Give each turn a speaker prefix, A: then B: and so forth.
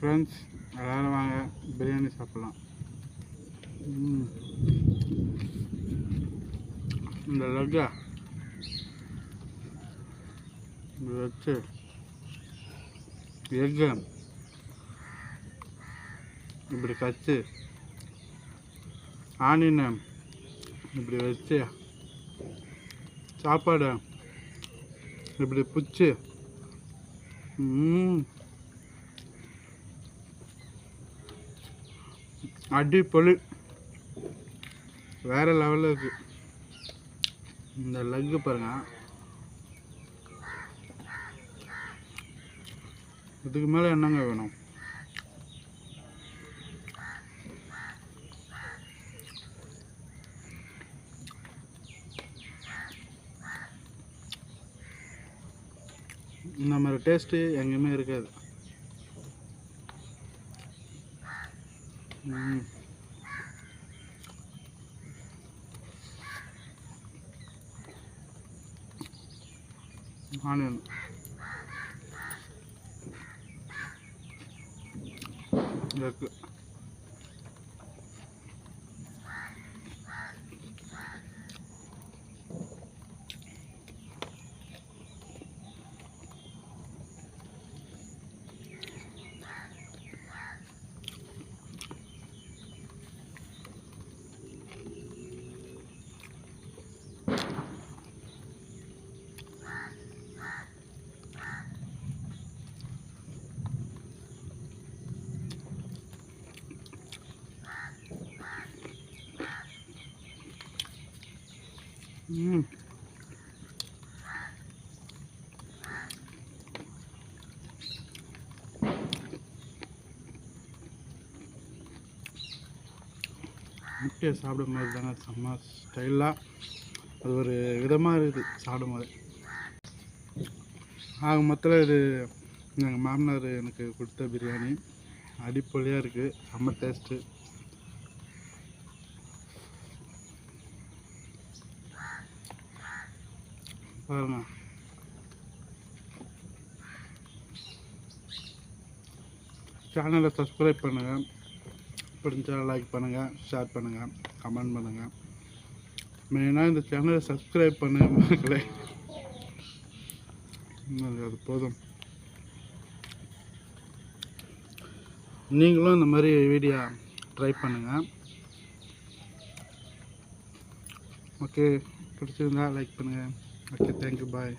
A: Friends எல்லோரும் வாங்க பிரியாணி சாப்பிட்லாம். இந்த லெக்கை வச்சு எக்கு இப்படி கச்சு ஆனியனை இப்படி வச்சு சாப்பாடை இப்படி பிடிச்சி அடிப்பொலி வேறு லெவலில் இருக்குது. இந்த லெக்கு பாருங்க, இதுக்கு மேலே என்னங்க வேணும்? இந்த மாதிரி டேஸ்ட்டு எங்கேயுமே இருக்காது. ஆனியன் எக்கு முட்டையை சாப்பிடும்போது தானே செம்ம ஸ்டைலாக அது ஒரு விதமாக இருக்குது சாப்பிடும்போது. ஆக மொத்தத்தில் இது எங்கள் மாமனார் எனக்கு கொடுத்த பிரியாணி அடிப்பொலியாக இருக்குது, செம்ம டேஸ்ட்டு. பாருங்க, சேனலை சப்ஸ்கிரைப் பண்ணுங்கள், பிடிச்சா லைக் பண்ணுங்கள், ஷேர் பண்ணுங்கள், கமெண்ட் பண்ணுங்கள். மெயினாக இந்த சேனலை சப்ஸ்கிரைப் பண்ணுங்கள் மக்களே, அது போதும். நீங்களும் இந்த மாதிரி வீடியோ ட்ரை பண்ணுங்கள். ஓகே, பிடிச்சிருந்தா லைக் பண்ணுங்கள். ஓகே, தேங்க்யூ, பாய்.